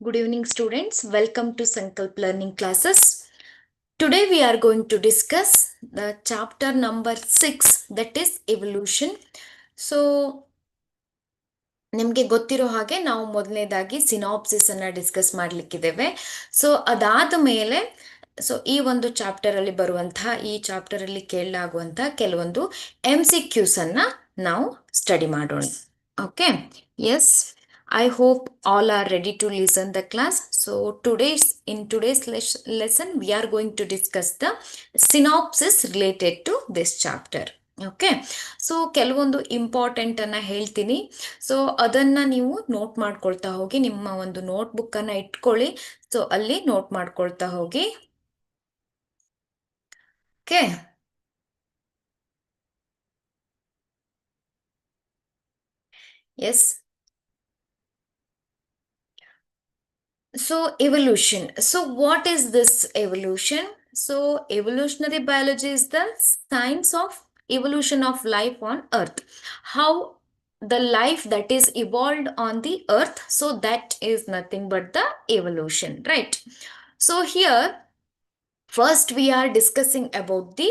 Good evening, students. Welcome to Sankalp learning classes. Today we are going to discuss the chapter number 6, that is evolution. So, ನಿಮಗೆ ಗೊತ್ತಿರೋ ಹಾಗೆ ನಾವು ಮೊದಲನೇದಾಗಿ synopsis ಅನ್ನ discuss ಮಾಡಲಿಕ್ಕಿದ್ದೇವೆ. So ಅದಾದ ಮೇಲೆ ಈ ಒಂದು ಚಾಪ್ಟರ್ ಅಲ್ಲಿ ಬರುವಂತಹ ಈ ಚಾಪ್ಟರ್ ಅಲ್ಲಿ ಕೇಳಲಾಗುವಂತಹ ಕೆಲವೊಂದು MCQs ಅನ್ನ ನಾವು ಸ್ಟಡಿ ಮಾಡೋಣ. Okay, yes, I hope all are ready to listen the class. So in today's lesson we are going to discuss the synopsis related to this chapter. Okay, so ಕೆಲವೊಂದು important ಅನ್ನ ಹೇಳ್ತೀನಿ. So ಅದನ್ನ ನೀವು note ಮಾಡ್ಕೊಳ್ತಾ ಹೋಗಿ, ನಿಮ್ಮ ಒಂದು notebook ಅನ್ನ ಇಟ್ಕೊಳ್ಳಿ. ಸೊ ಅಲ್ಲಿ ನೋಟ್ ಮಾಡ್ಕೊಳ್ತಾ ಹೋಗಿ. Okay, yes. So evolution. So what is this evolution? So evolutionary biology is the science of evolution of life on earth. How the life that is evolved on the earth, so that is nothing but the evolution, right? So here first we are discussing about the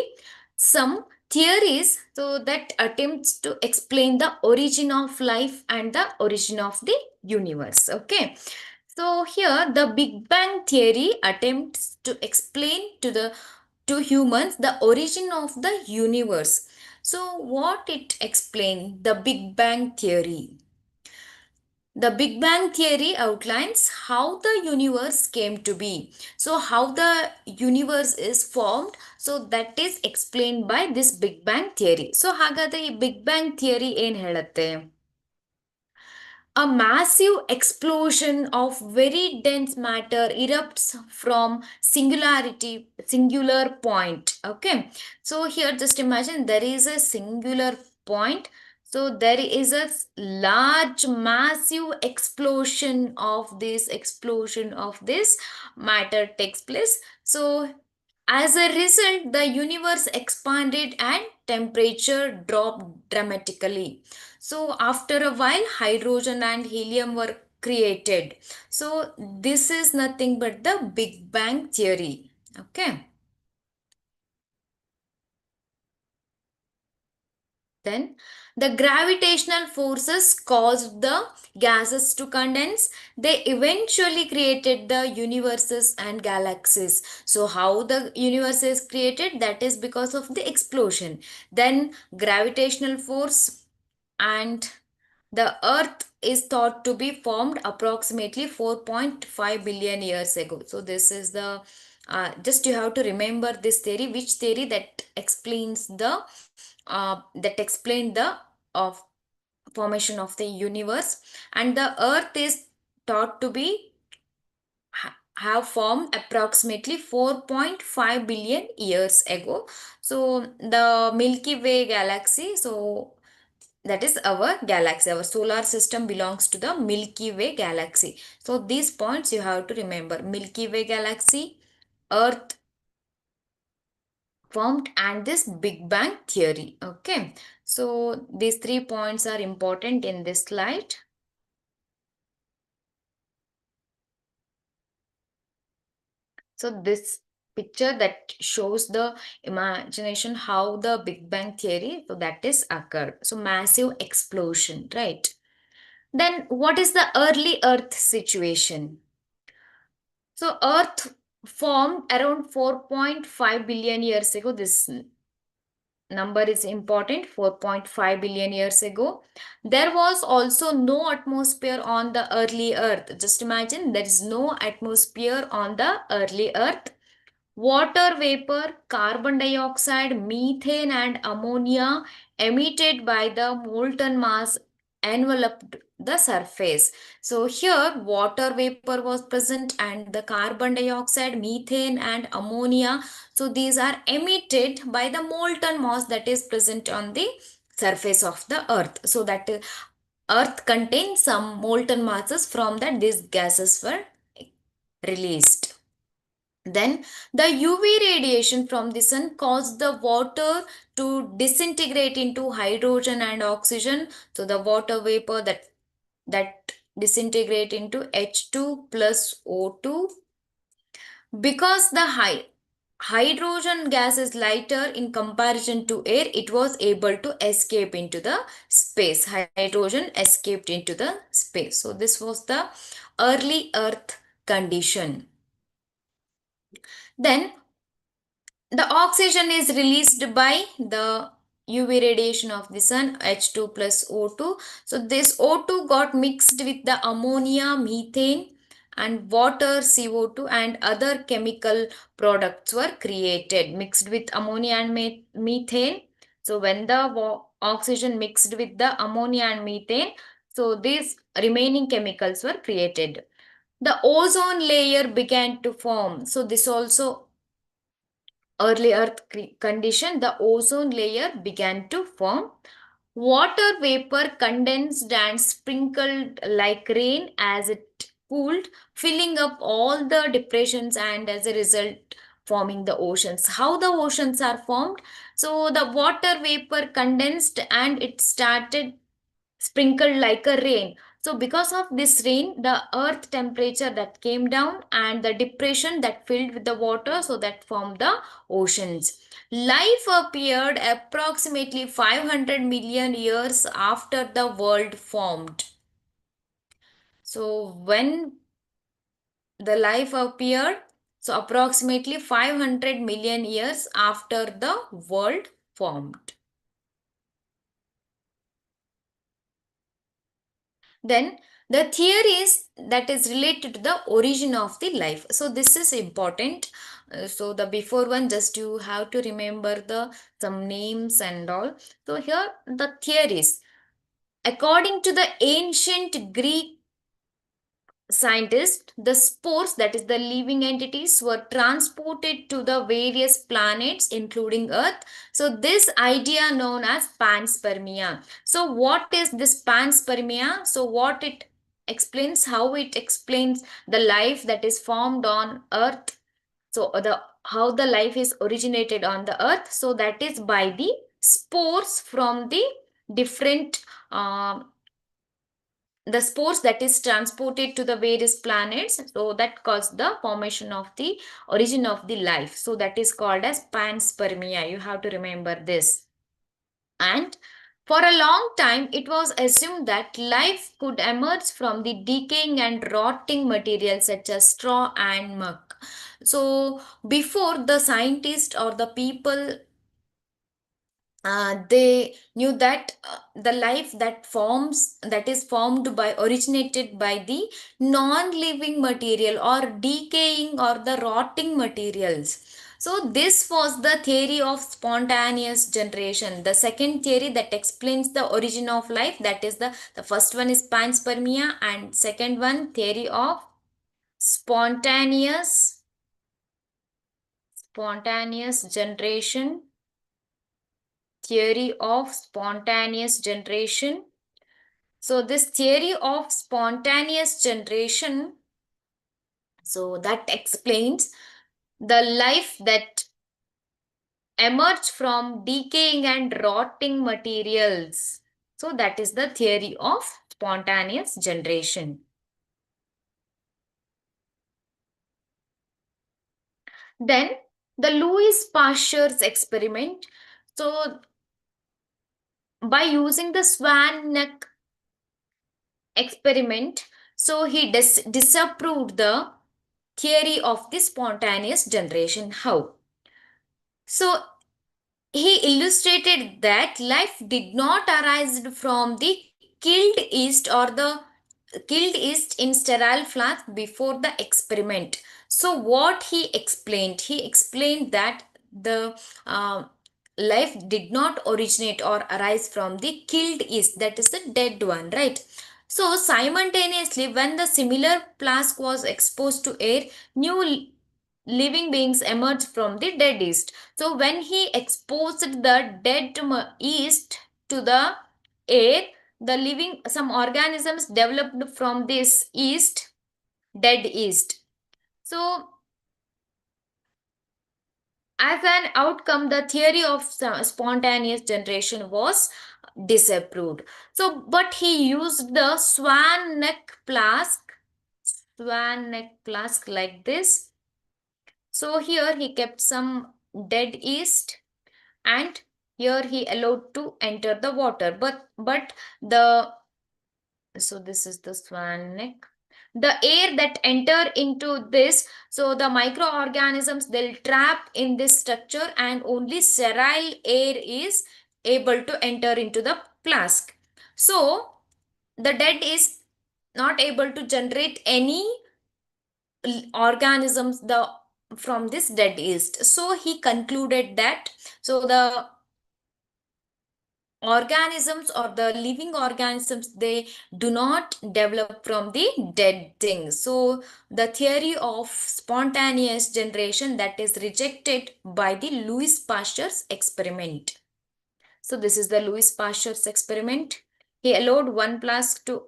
some theories so that attempts to explain the origin of life and the origin of the universe. Okay, so here the Big Bang theory attempts to explain to humans the origin of the universe. So what it explains, the Big Bang theory. The Big Bang theory outlines how the universe came to be. So how the universe is formed, so that is explained by this Big Bang theory. So ಹಾಗಾದ್ರೆ ಈ Big Bang theory ಏನ್ ಹೇಳುತ್ತೆ? A massive explosion of very dense matter erupts from singular point. Okay, so here just imagine there is a singular point. So there is a large massive explosion of this matter takes place. So as a result, the universe expanded and temperature dropped dramatically. So after a while, hydrogen and helium were created. So this is nothing but the Big Bang theory. Okay. Then the gravitational forces caused the gases to condense. They eventually created the universes and galaxies. So how the universe is created? That is because of the explosion. Then gravitational force and the earth is thought to be formed approximately 4.5 billion years ago. So this is the just you have to remember this theory, which theory that explains the that explained the of formation of the universe. And the earth is thought to be have formed approximately 4.5 billion years ago. So the Milky Way galaxy, so that is our galaxy, our solar system belongs to the Milky Way galaxy. So these points you have to remember: Milky Way galaxy, earth formed, and this Big Bang theory. Okay, so these 3 points are important in this slide. So this picture that shows the imagination how the Big Bang theory, so that is occurred. So massive explosion, right? Then what is the early earth situation? So earth formed around 4.5 billion years ago. This number is important, 4.5 billion years ago. There was also no atmosphere on the early earth. Just imagine, there is no atmosphere on the early earth. Water vapor, carbon dioxide, methane and ammonia emitted by the molten mass enveloped the surface. So here water vapor was present and the carbon dioxide, methane and ammonia. So these are emitted by the molten mass that is present on the surface of the earth. So that earth contains some molten masses, from that these gases were released. Then the UV radiation from the sun caused the water to disintegrate into hydrogen and oxygen. So the water vapor that disintegrate into H2 plus O2. Because the hydrogen gas is lighter in comparison to air, it was able to escape into the space. Hydrogen escaped into the space. So this was the early Earth condition. Then the oxygen is released by the UV radiation of the sun, H2 plus O2. So this O2 got mixed with the ammonia, methane and water, CO2 and other chemical products were created mixed with ammonia and methane. So when the oxygen mixed with the ammonia and methane, so these remaining chemicals were created. The ozone layer began to form. So this also early earth condition, the ozone layer began to form. Water vapor condensed and sprinkled like rain as it cooled, filling up all the depressions and as a result forming the oceans. How the oceans are formed? So the water vapor condensed and it started sprinkled like a rain. So because of this rain, the earth temperature that came down and the depression that filled with the water, so that formed the oceans. Life appeared approximately 500 million years after the world formed. So when the life appeared, so approximately 500 million years after the world formed. Then the theories that is related to the origin of the life. So this is important. So the before one, just you have to remember the some names and all. So here the theories. According to the ancient Greek scientists, the spores, that is the living entities, were transported to the various planets including Earth. So this idea known as panspermia. So what is this panspermia? So what it explains, how it explains the life that is formed on Earth. So the how the life is originated on the Earth. So that is by the spores from the different the spores that is transported to the various planets, so that caused the formation of the origin of the life. So that is called as panspermia. You have to remember this. And for a long time it was assumed that life could emerge from the decaying and rotting materials such as straw and muck. So before, the scientists or the people, they knew that the life that is formed by originated by the non-living material or decaying or the rotting materials. So this was the theory of spontaneous generation. The second theory that explains the origin of life, that is the first one is panspermia, and second one theory of spontaneous spontaneous generation theory of spontaneous generation. So this theory of spontaneous generation, so that explains the life that emerged from decaying and rotting materials. So that is the theory of spontaneous generation. Then the Louis Pasteur's experiment. So by using the swan neck experiment, so he disapproved the theory of the spontaneous generation. How? So he illustrated that life did not arise from the killed yeast or the killed yeast in sterile flasks before the experiment. So what he explained that the life did not originate or arise from the killed yeast, that is the dead one, right? So simultaneously, when the similar flask was exposed to air, new living beings emerged from the dead yeast. So when he exposed the dead yeast to the air, the living some organisms developed from this yeast, dead yeast. So As an outcome, the theory of spontaneous generation was disapproved. So, but he used the swan neck flask like this. So here he kept some dead yeast, and here he allowed to enter the water. But the so this is the swan neck. The air that enter into this, so the microorganisms, they'll trap in this structure, and only sterile air is able to enter into the flask. So the dead is not able to generate any organisms the from this dead yeast. So he concluded that, so the organisms or the living organisms, they do not develop from the dead things. So the theory of spontaneous generation, that is rejected by the Louis Pasteur's experiment. So this is the Louis Pasteur's experiment. He allowed one flask to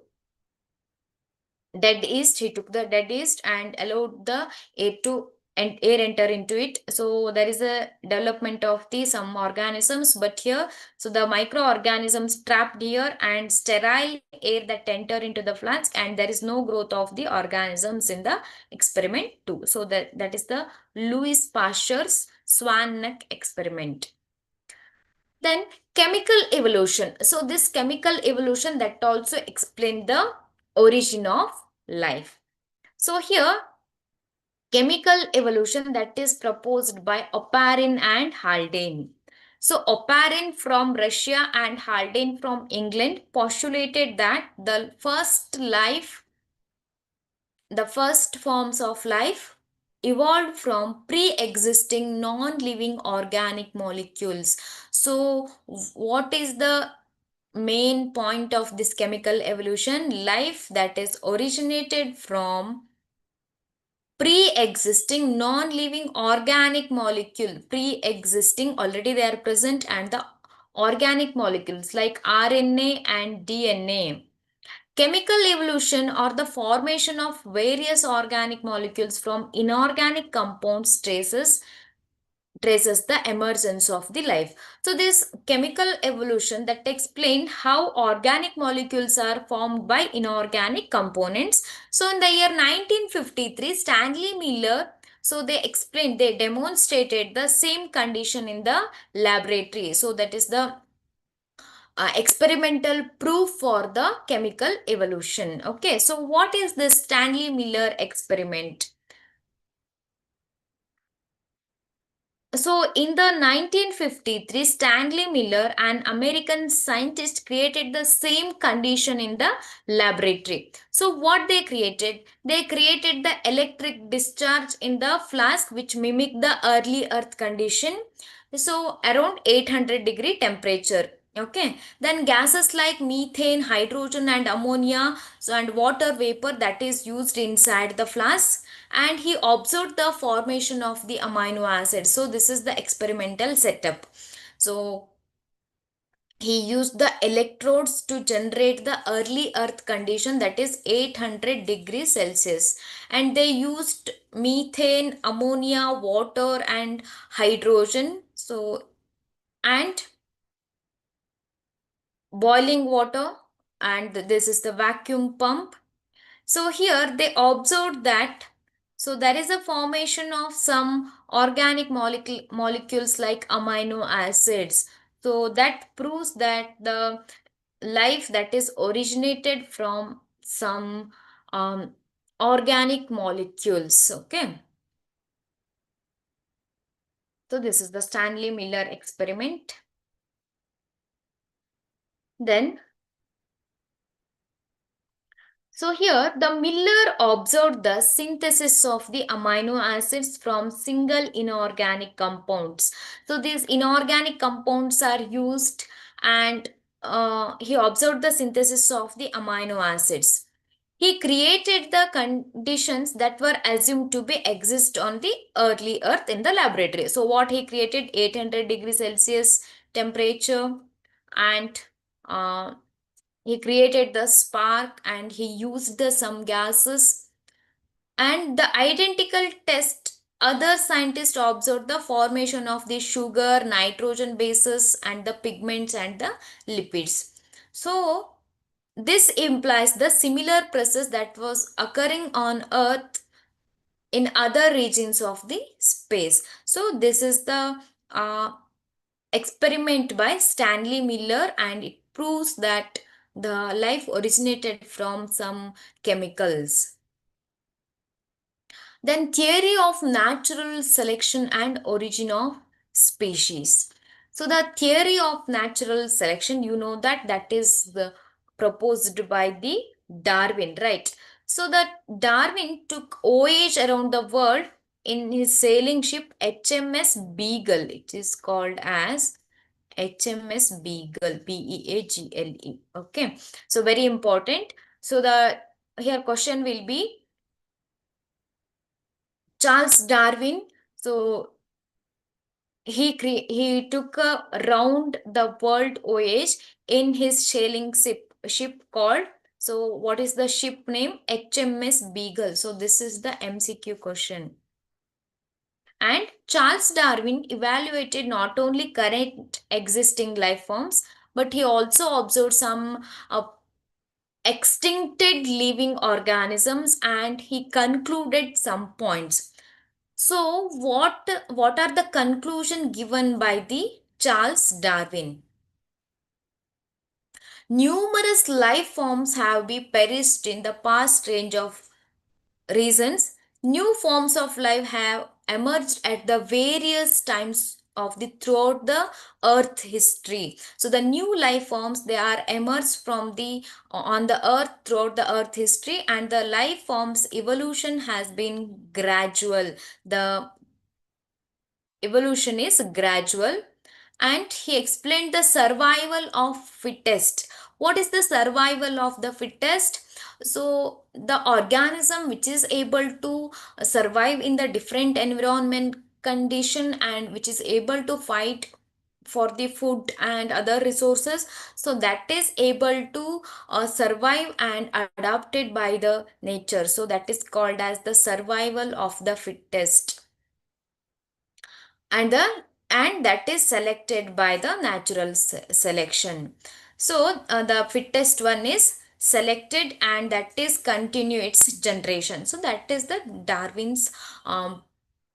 dead yeast. He took the dead yeast and allowed the air to and air enter into it. So there is a development of the some organisms, but here, so the microorganisms trapped here, and sterile air that enter into the flask, and there is no growth of the organisms in the experiment too. So that is the Louis Pasteur's swan neck experiment. Then chemical evolution. So this chemical evolution, that also explained the origin of life. So here, chemical evolution, that is proposed by Oparin and Haldane. So Oparin from Russia and Haldane from England postulated that the first forms of life evolved from pre-existing non-living organic molecules. So what is the main point of this chemical evolution? Life that is originated from pre-existing non-living organic molecule. Pre-existing, already they are present, and the organic molecules like RNA and DNA. Chemical evolution, or the formation of various organic molecules from inorganic compounds, traces the emergence of the life. So this chemical evolution that explain how organic molecules are formed by inorganic components. So in the year 1953, Stanley Miller, so they demonstrated the same condition in the laboratory. So that is the experimental proof for the chemical evolution. Okay, so what is this Stanley Miller experiment? So in the 1953, Stanley Miller, an American scientist, created the same condition in the laboratory. So what they created? They created the electric discharge in the flask, which mimic the early earth condition. So around 800-degree temperature. Okay. Then gases like methane, hydrogen and ammonia, so and water vapor, that is used inside the flask, and he observed the formation of the amino acids. So this is the experimental setup. So he used the electrodes to generate the early earth condition, that is 800 degrees Celsius, and they used methane, ammonia, water and hydrogen, so and boiling water, and this is the vacuum pump. So here they observed that, so there is a formation of some organic molecules like amino acids. So that proves that the life that is originated from some organic molecules. Okay. So this is the Stanley Miller experiment. Then so here the Miller observed the synthesis of the amino acids from single inorganic compounds. So these inorganic compounds are used, and he observed the synthesis of the amino acids. He created the conditions that were assumed to be exist on the early earth in the laboratory. So what he created? 800 degrees Celsius temperature, and uh, he created the spark, and he used the some gases, and the identical test Other scientists observed the formation of the sugar, nitrogen bases, and the pigments and the lipids. So, this implies the similar process that was occurring on Earth in other regions of the space. So, this is the uh, experiment by Stanley Miller, and it proves that the life originated from some chemicals. Then theory of natural selection and origin of species. So the theory of natural selection, you know that that is proposed by the Darwin, right? So that Darwin took voyage around the world in his sailing ship HMS Beagle. It is called as HMS Beagle, Beagle. Okay, so very important. So the here question will be Charles Darwin. So he took a round the world voyage in his sailing ship called. So what is the ship name? HMS Beagle. So this is the MCQ question. And Charles Darwin evaluated not only current existing life forms, but he also observed some extincted living organisms, and he concluded some points. So, what are the conclusion given by the Charles Darwin? Numerous life forms have been perished in the past range of reasons. New forms of life have emerged at the various times of the throughout the earth history. So the new life forms, they are emerged from the on the earth throughout the earth history, and the life forms evolution has been gradual. The evolution is gradual. And he explained the survival of fittest. What is the survival of the fittest? So the organism which is able to survive in the different environment condition, and which is able to fight for the food and other resources, so that is able to survive and adapted by the nature, so that is called as the survival of the fittest. And that is selected by the natural selection. So the fittest one is selected, and that is continue its generation. So that is the Darwin's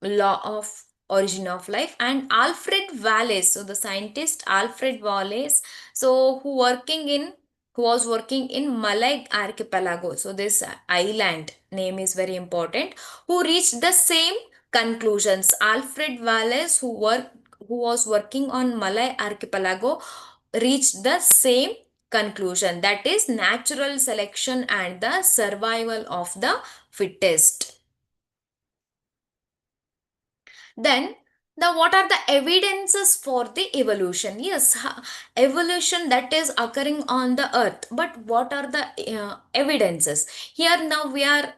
law of origin of life. And Alfred Wallace, so the scientist Alfred Wallace, so who was working in Malay archipelago, so this island name is very important, who reached the same conclusions. Alfred Wallace, who was working on Malay archipelago, reached the same conclusion, that is natural selection and the survival of the fittest. Then the what are the evidences for the evolution? Yes, evolution that is occurring on the earth, but what are the evidences? Here now we are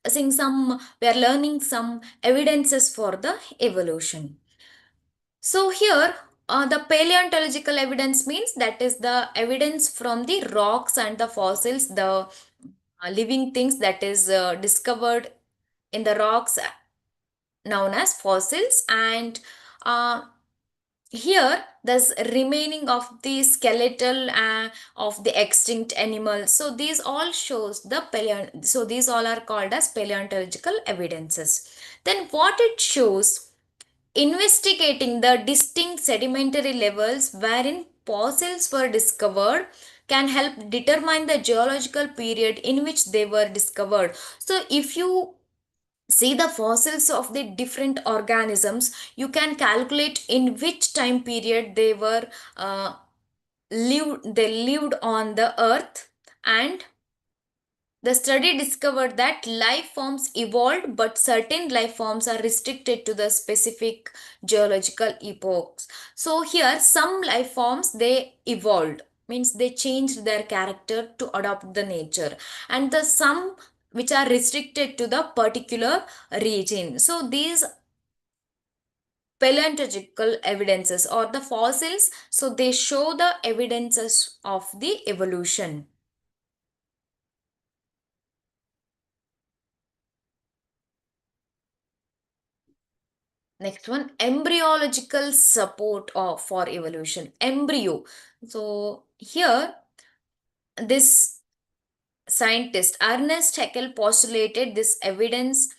seeing some, we are learning some evidences for the evolution. So here the paleontological evidence means that is the evidence from the rocks and the fossils, the living things that is discovered in the rocks, known as fossils. And uh, here there's remaining of the skeletal of the extinct animals. So these all shows the so these all are called as paleontological evidences. Then what it shows, investigating the distinct sedimentary levels wherein fossils were discovered can help determine the geological period in which they were discovered. So if you see the fossils of the different organisms, you can calculate in which time period they were lived on the earth. And the study discovered that life forms evolved, but certain life forms are restricted to the specific geological epochs. So here some life forms they evolved, means they changed their character to adopt the nature, and the some which are restricted to the particular region. So these paleontological evidences or the fossils, so they show the evidences of the evolution. Next one, embryological support of for evolution. Embryo. So here, this scientist Ernest Haeckel postulated this evidence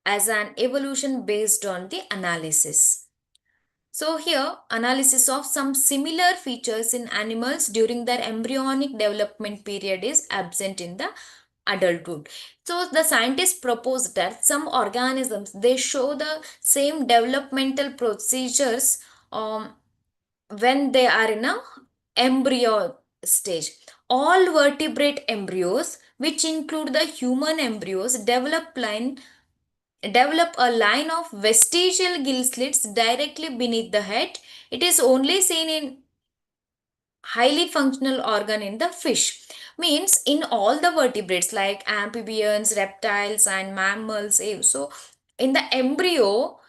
as an evolution based on the analysis. So here, analysis of some similar features in animals during their embryonic development period is absent in the adulthood. So the scientists proposed that some organisms, they show the same developmental procedures um, when they are in a embryo stage. All vertebrate embryos, which include the human embryos, develop a line of vestigial gill slits directly beneath the head. It is only seen in highly functional organ in the fish. Means in all the vertebrates like amphibians, reptiles and mammals. So in the embryo,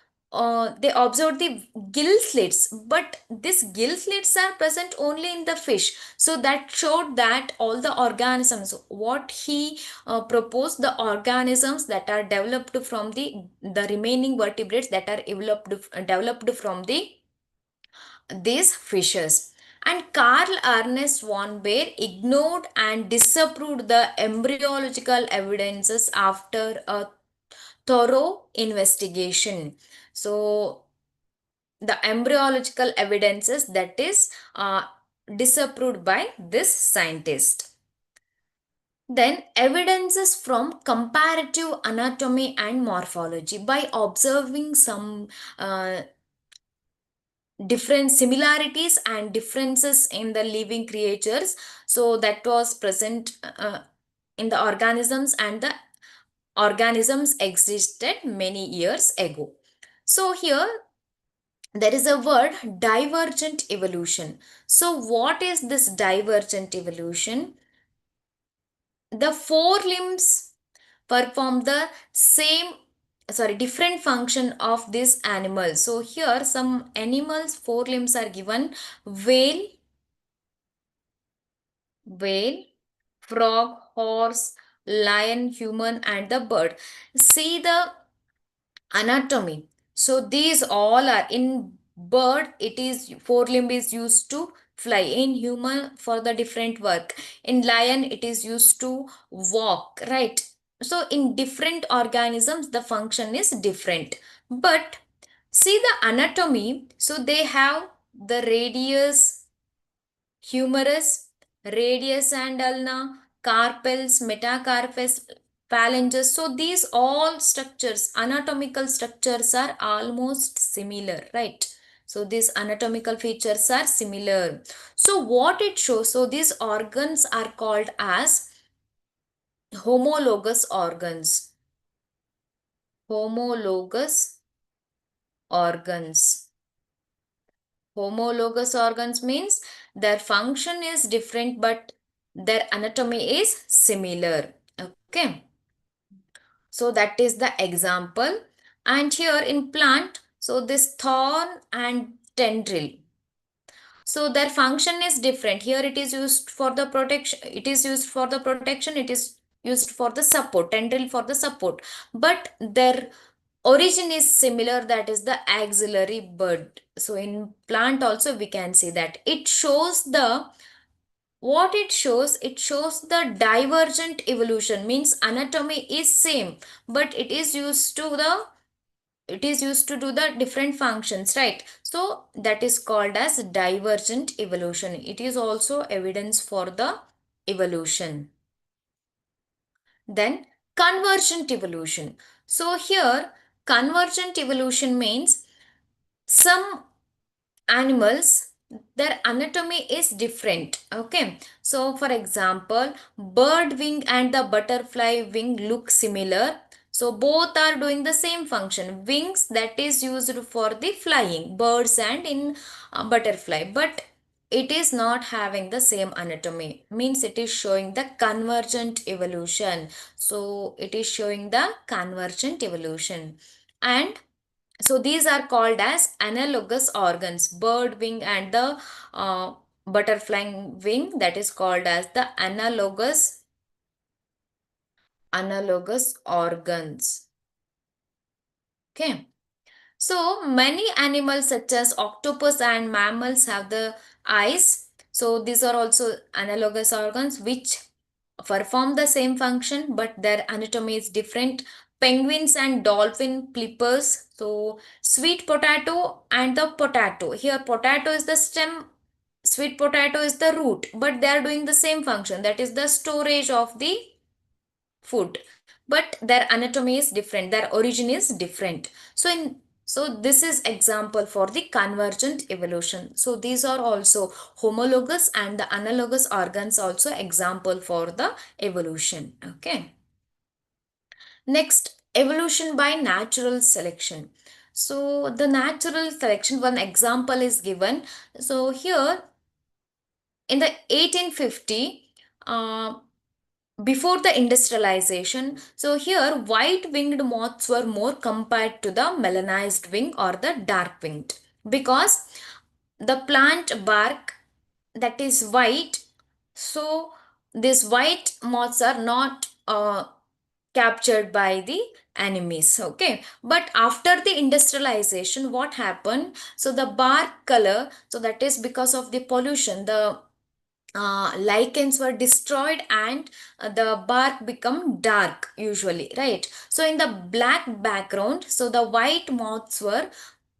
they observe the gill slits, but these gill slits are present only in the fish. So that showed that all the organisms, what he proposed, the organisms that are developed from the remaining vertebrates that are developed from these fishes. And Carl Ernest von Baer ignored and disapproved the embryological evidences after a thorough investigation. So, the embryological evidences that is disapproved by this scientist. Then, evidences from comparative anatomy and morphology. By observing some different similarities and differences in the living creatures, so that was present in the organisms, and the organisms existed many years ago. So here there is a word, divergent evolution. So what is this divergent evolution? The forelimbs perform the same, sorry, different function of this animal. So here some animals forelimbs are given: whale, whale, frog, horse, lion, human, and the bird. See the anatomy. So these all are in bird. It is forelimb is used to fly. In human for the different work. In lion it is used to walk. Right. So in different organisms the function is different. But see the anatomy. So they have the radius, humerus, radius and ulna, carpels, metacarpus, phalanges. So these all structures, anatomical structures are almost similar, right? So these anatomical features are similar. So what it shows, so these organs are called as homologous organs. Homologous organs. Homologous organs means their function is different but their anatomy is similar. Okay. So that is the example. And here in plant, so this thorn and tendril. So their function is different. Here it is used for the protection. It is used for the protection. It is used for the support, tendril for the support. But their origin is similar, that is the axillary bud. So in plant also we can see that it shows the, what it shows the divergent evolution, means anatomy is same but it is used to do the different functions, right? So that is called as divergent evolution. It is also evidence for the evolution. Then convergent evolution. So here convergent evolution means some animals, their anatomy is different. Okay, so for example, bird wing and the butterfly wing look similar. So both are doing the same function. Wings that is used for the flying, birds and in butterfly, but it is not having the same anatomy, means it is showing the convergent evolution. So it is showing the convergent evolution. And so these are called as analogous organs. Bird wing and the butterfly wing, that is called as the analogous organs. Okay. So many animals such as octopus and mammals have the eyes. So these are also analogous organs which perform the same function but their anatomy is different. Penguins and dolphin flippers. So sweet potato and the potato. Here potato is the stem, sweet potato is the root, but they are doing the same function, that is the storage of the food, but their anatomy is different, their origin is different. So this is example for the convergent evolution. So these are also homologous and the analogous organs also example for the evolution. Okay, next, evolution by natural selection. So the natural selection, one example is given. So here in the 1850, before the industrialization, so here white winged moths were more compared to the melanized wing or the dark winged, because the plant bark that is white, so these white moths are not captured by the enemies. Okay, but after the industrialization, what happened? So the bark color, so that is because of the pollution, the lichens were destroyed and the bark become dark usually, right? So in the black background, so the white moths were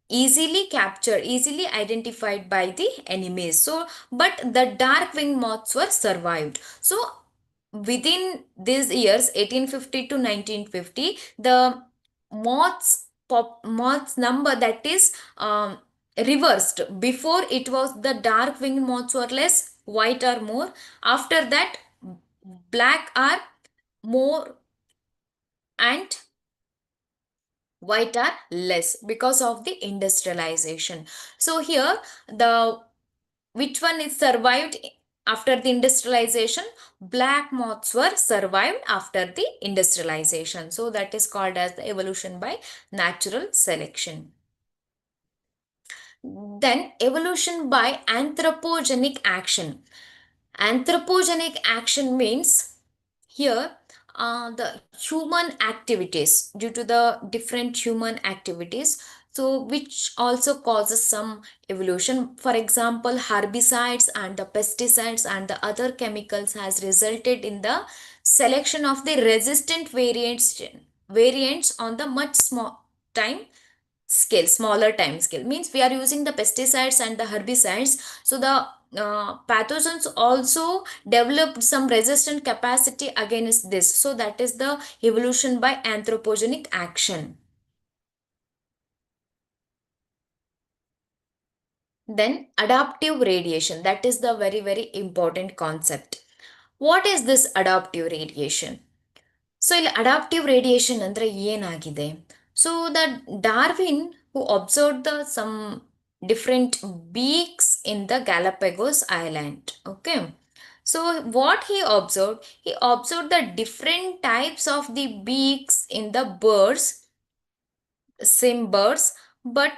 easily captured, easily identified by the enemies. So but the dark winged moths were survived. So within these years 1850 to 1950, the moths number, that is reversed. Before it was the dark winged moths were less, white are more. After that, black are more and white are less because of the industrialization. So here the which one is survived after the industrialization? Black moths were survived after the industrialization. So that is called as the evolution by natural selection. Then evolution by anthropogenic action. Anthropogenic action means here the human activities, due to the different human activities, so which also causes some evolution. For example, herbicides and the pesticides and the other chemicals has resulted in the selection of the resistant variants on the much small time scale, smaller time scale. Means we are using the pesticides and the herbicides, so the pathogens also developed some resistant capacity against this. So that is the evolution by anthropogenic action. Then adaptive radiation, that is the very very important concept. What is this adaptive radiation? So ಇಲ್ಲಿ adaptive radiation ಅಂದರೆ ಏನಾಗಿದೆ? So the Darwin who observe the some different beaks in the Galapagos island. Okay, so what he observed the different types of the beaks in the birds, same birds, but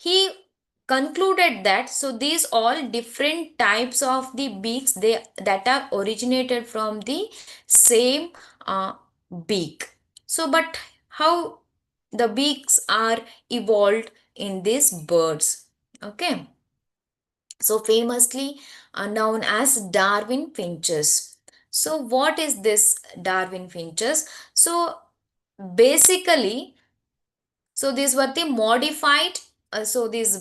he concluded that so these all different types of the beaks, they that are originated from the same uh, beak. So but how the beaks are evolved in these birds? Okay, so famously known as Darwin finches. So what is this Darwin finches? So basically, so these were the modified, so these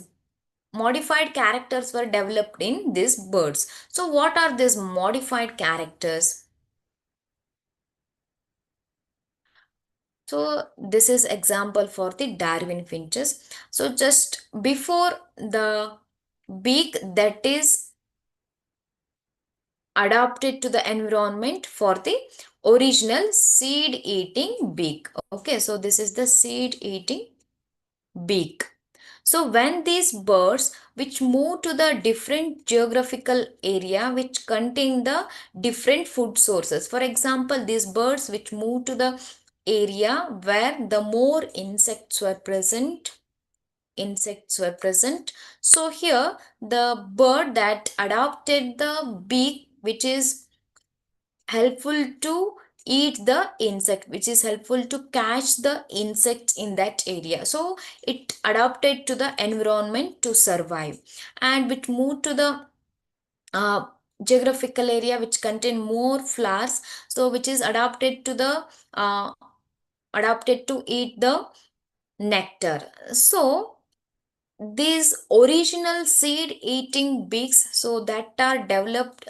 modified characters were developed in these birds. So what are these modified characters? So this is example for the Darwin finches. So just before the beak that is adapted to the environment for the original seed eating beak. Okay, so this is the seed eating beak. So when these birds which move to the different geographical area which contain the different food sources, for example, these birds which move to the area where the more insects were present. So here the bird that adopted the beak which is helpful to eat the insect, which is helpful to catch the insect in that area. So it adapted to the environment to survive, and it moved to the uh, geographical area which contain more flowers, so which is uh, adapted to eat the nectar. So these original seed eating beaks, so that are developed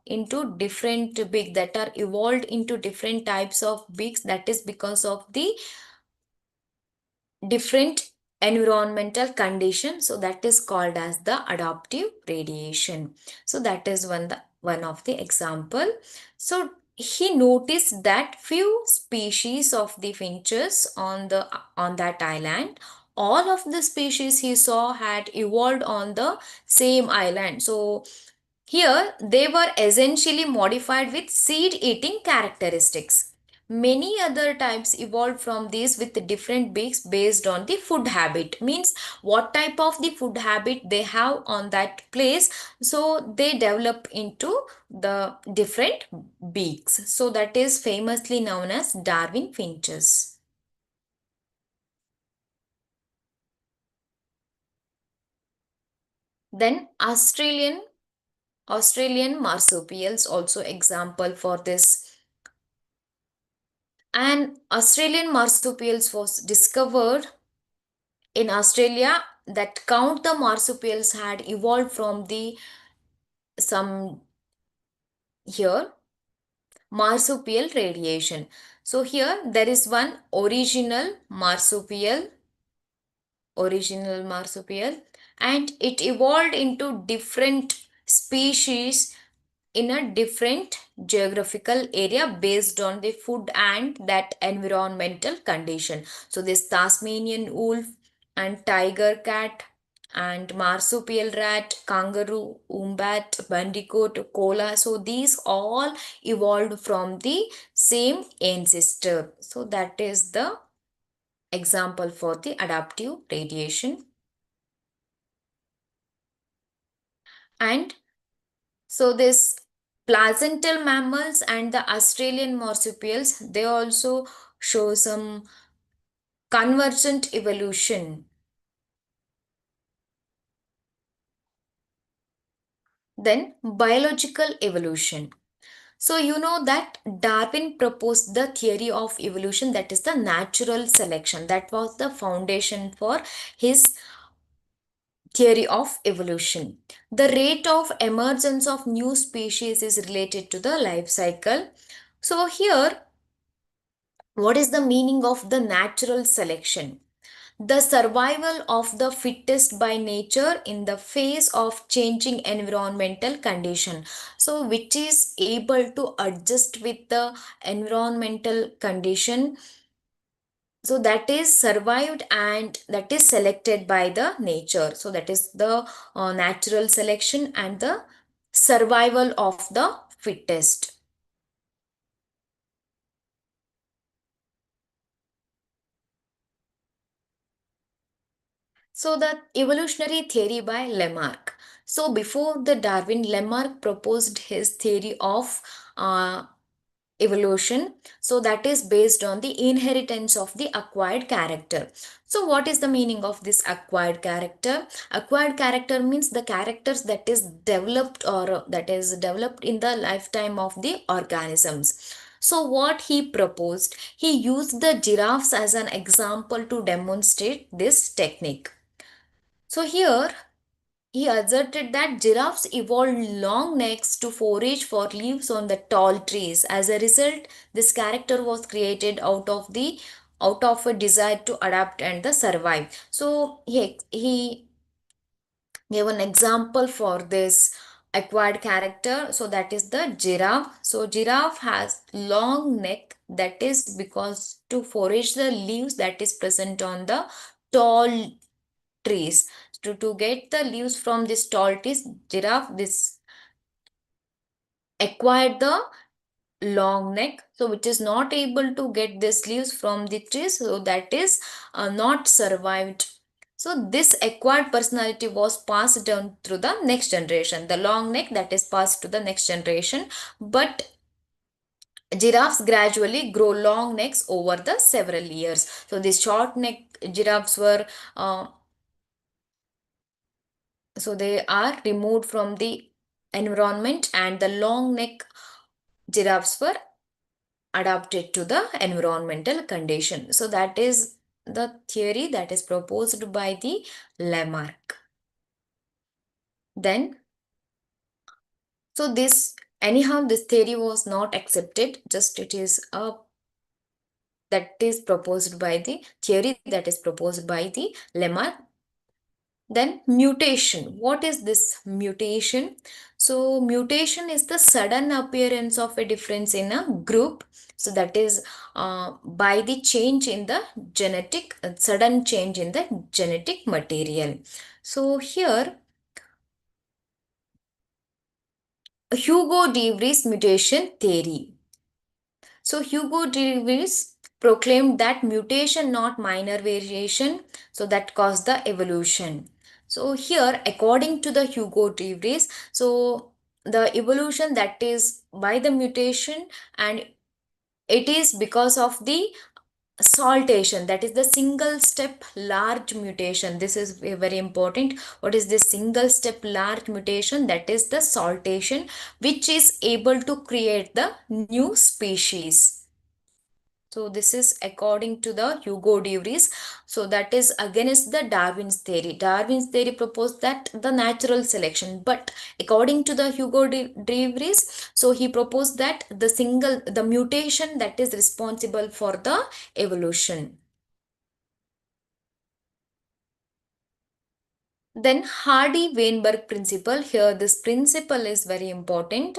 into different beak, that are evolved into different types of beaks, that is because of the different environmental condition. So that is called as the adaptive radiation. So that is one of the example. So he noticed that few species of the finches on that island, all of the species he saw had evolved on the same island. So here, they were essentially modified with seed eating characteristics. Many other types evolved from these with different beaks based on the food habit. Means what type of the food habit they have on that place. So they develop into the different beaks. So that is famously known as Darwin finches. Then Australian marsupials also example for this. And Australian marsupials was discovered in Australia, that count the marsupials had evolved from the some here marsupial radiation. So here there is one original marsupial, and it evolved into different species in a different geographical area based on the food and that environmental condition. So this Tasmanian wolf and tiger cat and marsupial rat, kangaroo, wombat, bandicoot, koala, so these all evolved from the same ancestor. So that is the example for the adaptive radiation. And so this placental mammals and the Australian marsupials, they also show some convergent evolution. Then biological evolution. So you know that Darwin proposed the theory of evolution, that is the natural selection. That was the foundation for his theory of evolution. The rate of emergence of new species is related to the life cycle. So here, what is the meaning of the natural selection? The survival of the fittest by nature in the face of changing environmental condition. So which is able to adjust with the environmental condition. So that is survived and that is selected by the nature. So that is the natural selection and the survival of the fittest. So the evolutionary theory by Lamarck. So before the Darwin, Lamarck proposed his theory of evolution. So that is based on the inheritance of the acquired character. So what is the meaning of this acquired character? Acquired character means the characters that is developed or that is developed in the lifetime of the organisms. So what he proposed, he used the giraffes as an example to demonstrate this technique. So here he asserted that giraffes evolved long necks to forage for leaves on the tall trees. As a result, this character was created out of a desire to adapt and the survive. So he gave an example for this acquired character. So that is the giraffe. So giraffe has long neck, that is because to forage the leaves that is present on the tall trees. To get the leaves from this tall trees, giraffe this acquired the long neck, so which is not able to get this leaves from the trees, so that is not survived. So this acquired personality was passed down through the next generation. The long neck that is passed to the next generation, but Giraffes gradually grow long necks over the several years. So these short neck giraffes were so they are removed from the environment, and the long neck giraffes were adapted to the environmental condition. So that is the theory that is proposed by the Lamarck. Then, so this anyhow this theory was not accepted, just it is a that is proposed by the theory that is proposed by the Lamarck. Then mutation. What is this mutation? So mutation is the sudden appearance of a difference in a group. So that is by the change in the genetic, sudden change in the genetic material. So here Hugo de Vries mutation theory. So Hugo de Vries proclaimed that mutation, not minor variation, so that caused the evolution. So here, according to the Hugo de Vries, so the evolution that is by the mutation, and it is because of the saltation, that is the single step large mutation. This is very important. What is this single step large mutation? That is the saltation, which is able to create the new species. So this is according to the Hugo de Vries. So that is against the Darwin's theory. Darwin's theory proposed that the natural selection, but according to the de Vries, so he proposed that the mutation that is responsible for the evolution. Then Hardy-Weinberg principle. Here this principle is very important.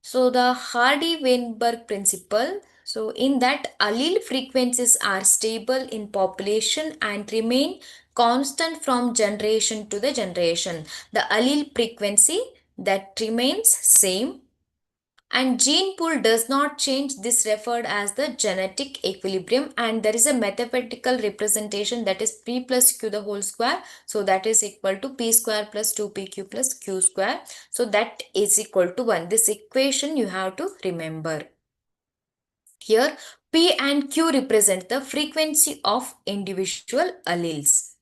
So the Hardy-Weinberg principle, so in that allele frequencies are stable in population and remain constant from generation to the generation. The allele frequency that remains same, and gene pool does not change. This referred as the genetic equilibrium, and there is a mathematical representation, that is p plus q the whole square. So that is equal to p square plus 2pq plus q square. So that is equal to 1. This equation you have to remember. Here p and q represent the frequency of individual alleles.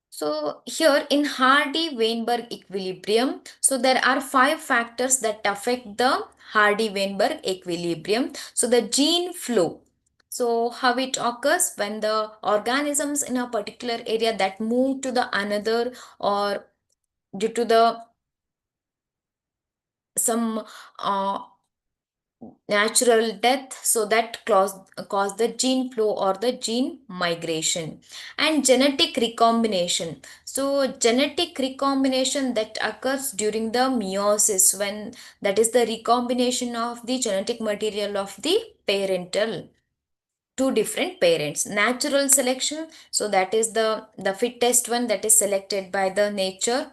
So here in Hardy-Weinberg equilibrium, so there are 5 factors that affect the Hardy-Weinberg equilibrium. So the gene flow. So how it occurs when the organisms in a particular area that move to the another, or due to the some natural death, so that cause the gene flow or the gene migration. And genetic recombination. So genetic recombination that occurs during the meiosis, when that is the recombination of the genetic material of the parental two different parents. Natural selection, so that is the fittest one that is selected by the nature.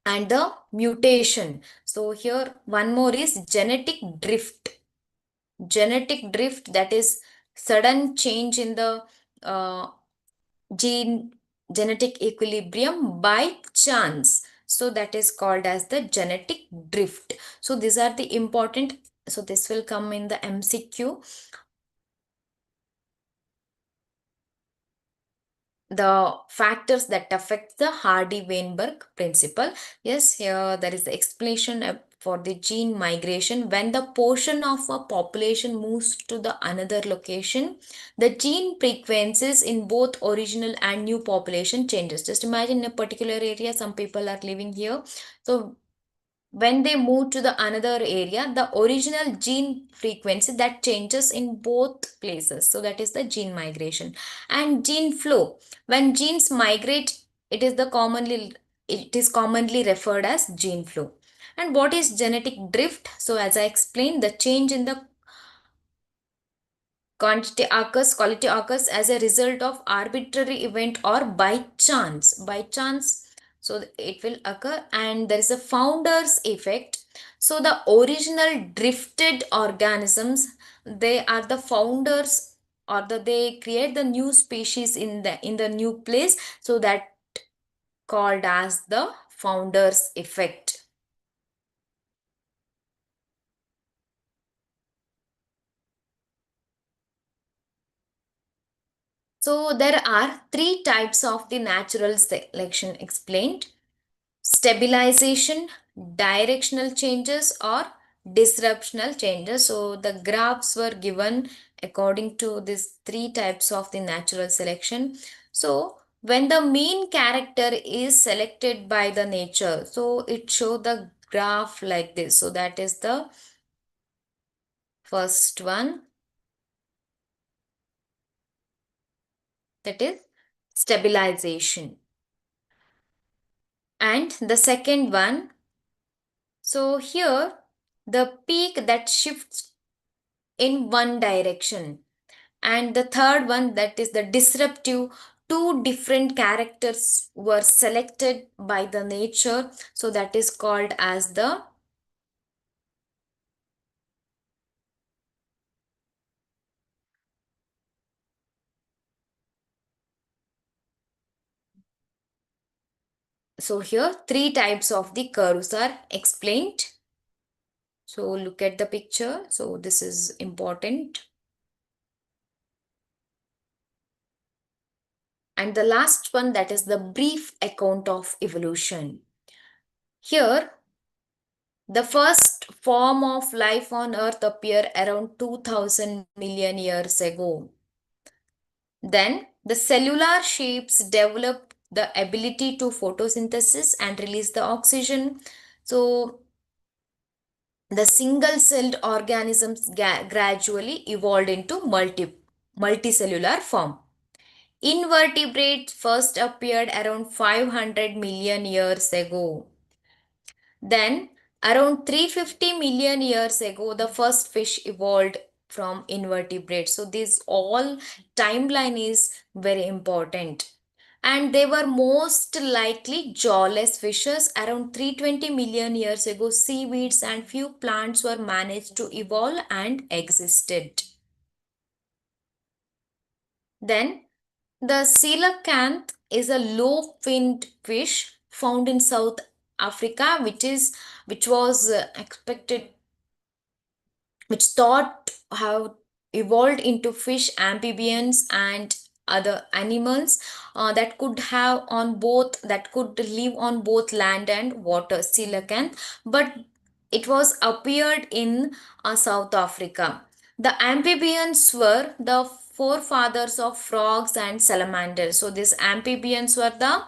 And the mutation, so here one more is genetic drift. Genetic drift, that is sudden change in the uh, gene genetic equilibrium by chance. So that is called as the genetic drift. So these are the important, so this will come in the MCQ. The factors that affect the Hardy-Weinberg principle. Yes, here there is the explanation for the gene migration. When the portion of a population moves to the another location, the gene frequencies in both original and new population changes. Just imagine a particular area, some people are living here. So when they move to the another area, the original gene frequency that changes in both places. So that is the gene migration. And gene flow, when genes migrate, it is commonly referred as gene flow. And what is genetic drift? So as I explained, the change in the quality occurs as a result of arbitrary event or by chance. So it will occur, and there is a founder's effect. So the original drifted organisms, they are the founders, or they create the new species in the new place. So that called as the founder's effect. So there are three types of the natural selection explained: stabilization, directional changes, or disruptional changes. So the graphs were given according to these three types of the natural selection. So when the main character is selected by the nature, so it show the graph like this. So that is the first one, that is stabilization. And the second one, so here the peak that shifts in one direction. And the third one, that is the disruptive, two different characters were selected by the nature, so that is called as the, so here three types of the curves are explained. So look at the picture, so this is important. And the last one, that is the brief account of evolution. Here the first form of life on earth appeared around 2000 million years ago. Then the cellular shapes develop the ability to photosynthesis and release the oxygen. So the single celled organisms gradually evolved into multicellular form. Invertebrates first appeared around 500 million years ago. Then, around 350 million years ago, the first fish evolved from invertebrates. So, this all timeline is very important. And they were most likely jawless fishes. Around 320 million years ago, seaweeds and few plants were managed to evolve and existed. Then, the coelacanth is a low-finned fish found in South Africa, which was expected, which thought have evolved into fish, amphibians, and other animals that could live on both land and water. Coelacanth, but it was appeared in South Africa. The amphibians were the forefathers of frogs and salamanders. So these amphibians were the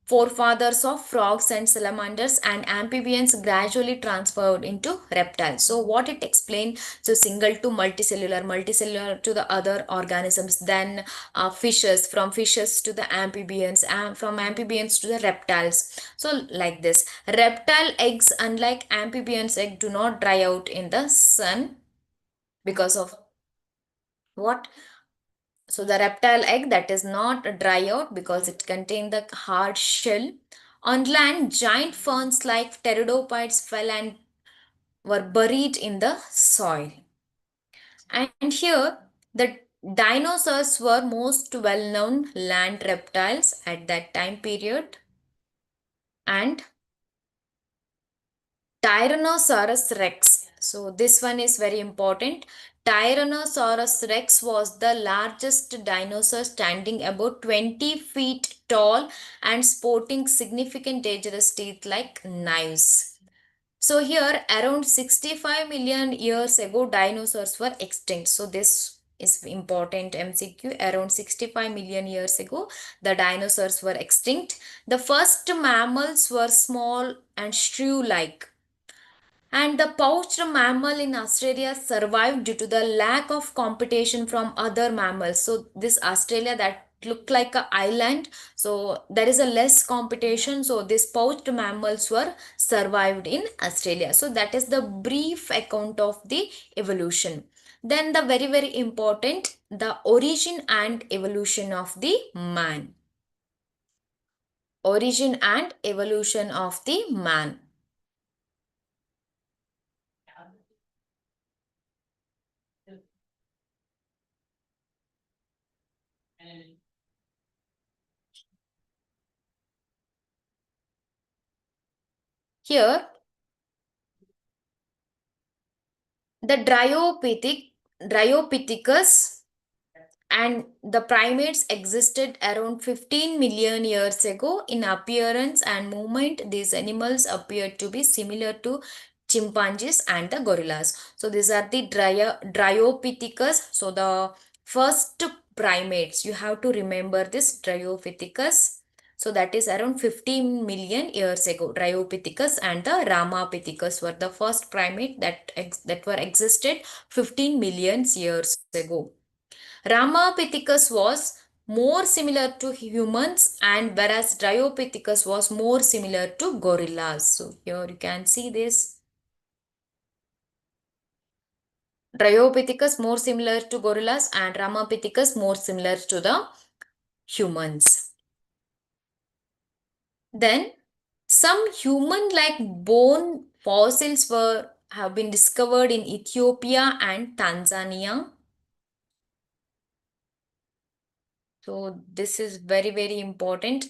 forefathers of frogs and salamanders, and amphibians gradually transferred into reptiles. So what it explained, so single to multicellular, multicellular to the other organisms, then fishes, from fishes to the amphibians, and from amphibians to the reptiles. So like this, reptile eggs, unlike amphibians egg, do not dry out in the sun because of what? So the reptile egg that is not dry out because it contains the hard shell. On land, giant ferns like pteridophytes fell and were buried in the soil. And here, the dinosaurs were most well-known land reptiles at that time period. And Tyrannosaurus rex. So this one is very important. Tyrannosaurus rex was the largest dinosaur, standing about 20 feet tall and sporting significant dangerous teeth like knives. So here around 65 million years ago dinosaurs were extinct. So this is important MCQ. Around 65 million years ago the dinosaurs were extinct. The first mammals were small and shrew-like, and the pouched mammal in Australia survived due to the lack of competition from other mammals. So this Australia that looked like an island, so there is a less competition. So these pouched mammals were survived in Australia. So that is the brief account of the evolution. Then the very important, the origin and evolution of the man. Origin and evolution of the man. Here, the Dryopithecus and the primates existed around 15 million years ago. In appearance and movement, these animals appear to be similar to chimpanzees and the gorillas. So these are the Dryopithecus. So the first primates, you have to remember this Dryopithecus. So that is around 15 million years ago. Dryopithecus and the Ramapithecus were the first primate that were existed 15 million years ago. Ramapithecus was more similar to humans, and whereas Dryopithecus was more similar to gorillas. So here you can see this. Dryopithecus more similar to gorillas and Ramapithecus more similar to the humans. Then some human-like bone fossils have been discovered in Ethiopia and Tanzania. So this is very, very important.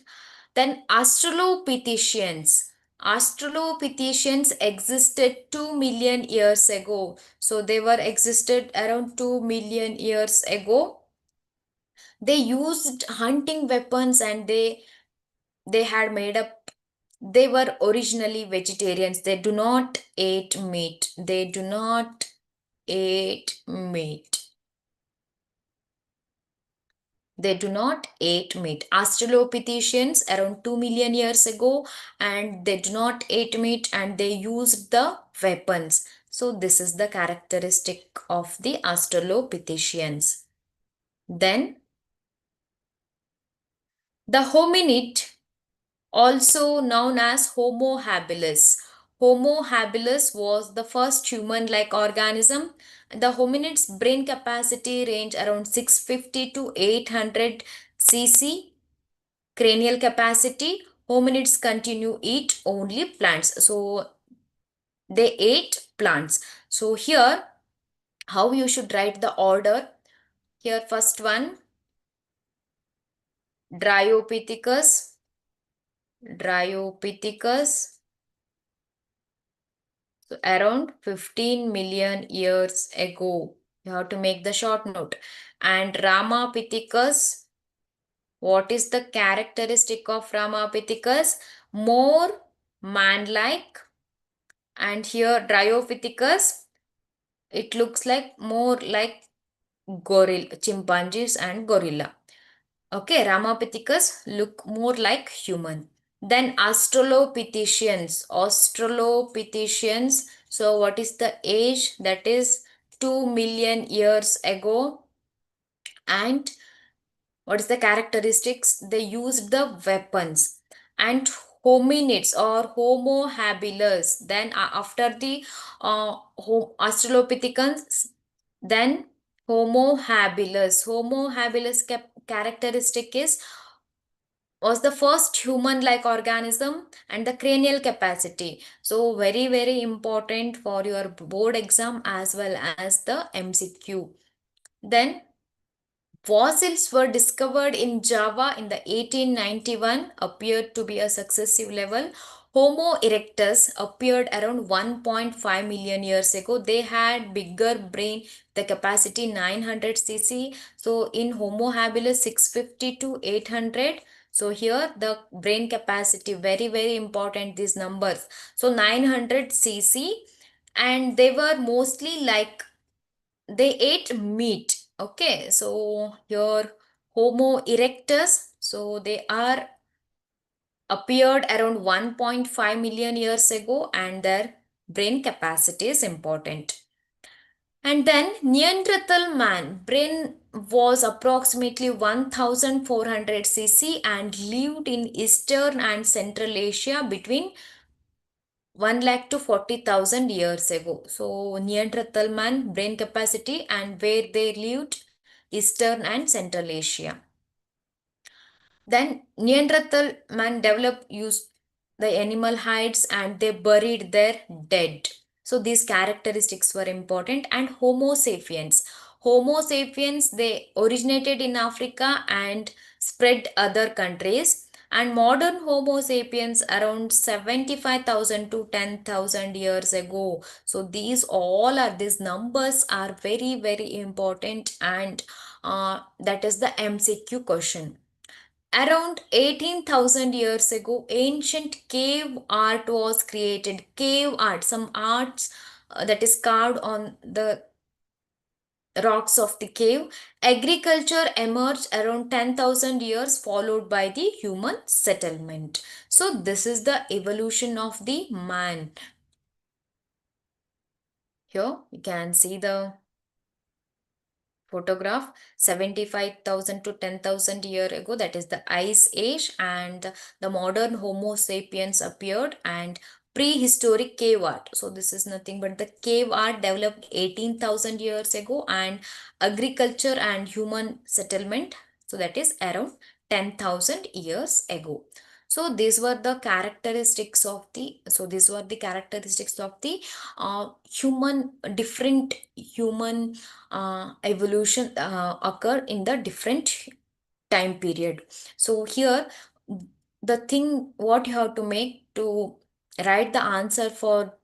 Then Australopithecines. Australopithecines existed 2 million years ago. So they were existed around 2 million years ago. They used hunting weapons and they had made up, they were originally vegetarians. They do not eat meat. They do not eat meat. They do not eat meat. Australopithecines around 2 million years ago, and they do not eat meat and they used the weapons. So this is the characteristic of the Australopithecines. Then the hominid, also known as Homo habilis. Homo habilis was the first human-like organism. The hominid's brain capacity range around 650 to 800 cc. Cranial capacity, hominids continue eat only plants. So they ate plants. So here, how you should write the order? Here, first one, Dryopithecus, Dryopithecus. So around 15 million years ago. You have to make the short note. And Ramapithecus, what is the characteristic of Ramapithecus? More man-like. And here Dryopithecus, it looks like more like gorilla, chimpanzees and gorilla. Okay, Ramapithecus look more like human. Then Australopithecines, Australopithecines. So what is the age? That is 2 million years ago. And what is the characteristics? They used the weapons. And hominids or Homo habilis, then after the Australopithecus, then Homo habilis. Homo habilis characteristic is was the first human-like organism and the cranial capacity. So very, very important for your board exam as well as the MCQ. Then fossils were discovered in Java in the 1891, appeared to be a successive level. Homo erectus appeared around 1.5 million years ago. They had bigger brain, the capacity 900 cc. So in Homo habilis 650 to 800. So here the brain capacity, very, very important, these numbers. So 900 cc, and they were mostly like they ate meat. Okay, so your Homo erectus, so they are appeared around 1.5 million years ago, and their brain capacity is important. And then Neanderthal man brain was approximately 1400 cc and lived in Eastern and Central Asia between 1 lakh to 40,000 years ago. So Neanderthal man brain capacity and where they lived, Eastern and Central Asia. Then Neanderthal man developed used the animal hides and they buried their dead. So these characteristics were important. And Homo sapiens. Homo sapiens, they originated in Africa and spread other countries. and modern Homo sapiens around 75,000 to 10,000 years ago. So these numbers are very, very important, and that is the MCQ question. Around 18,000 years ago, ancient cave art was created. Cave art, some arts that is carved on the rocks of the cave. Agriculture emerged around 10,000 years, followed by the human settlement. So, this is the evolution of the man. Here, you can see the photograph. 75,000 to 10,000 year ago, that is the ice age, and the modern Homo sapiens appeared, and prehistoric cave art. So this is nothing but the cave art developed 18,000 years ago, and agriculture and human settlement, so that is around 10,000 years ago. So these were the characteristics of the human, different human evolution occur in the different time period. So here, the thing what you have to make to write the answer for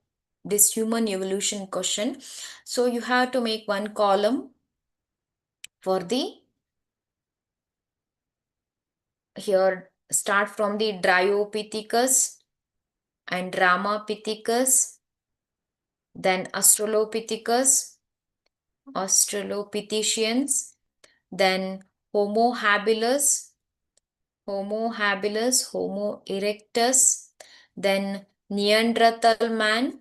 this human evolution question, so you have to make one column for the, here start from the Dryopithecus and Ramapithecus, then Australopithecus, then Homo habilis, Homo erectus, then Neanderthal man,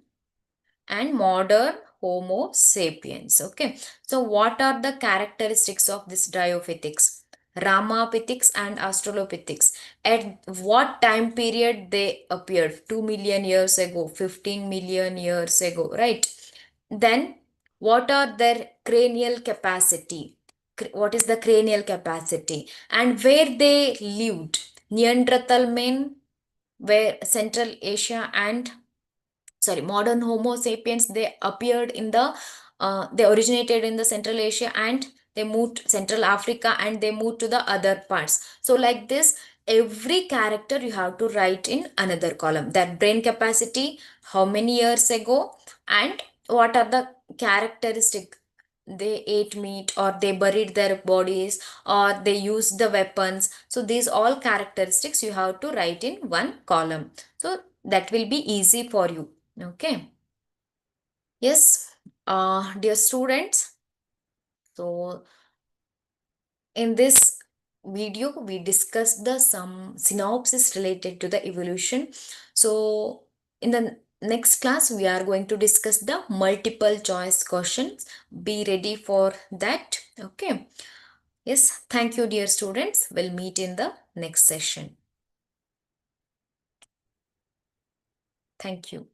and modern Homo sapiens. Okay, so what are the characteristics of this Dryopithecus, Ramapithecus, and Australopithecus? At what time period they appeared? 2 million years ago, 15 million years ago, right? Then, what are their cranial capacity? What is the cranial capacity? And where they lived? Neanderthal men, where Central Asia, and modern Homo sapiens, they appeared in the, they originated in the Central Asia, and they moved Central Africa, and they moved to the other parts. So like this, every character you have to write in another column. That brain capacity, how many years ago, and what are the characteristic, they ate meat, or they buried their bodies, or they used the weapons. So these all characteristics you have to write in one column, so that will be easy for you. Okay. Yes, dear students, so in this video we discussed the some synopsis related to the evolution. So in the next class we are going to discuss the multiple choice questions. Be ready for that. Okay. Yes, thank you, dear students. We'll meet in the next session. Thank you.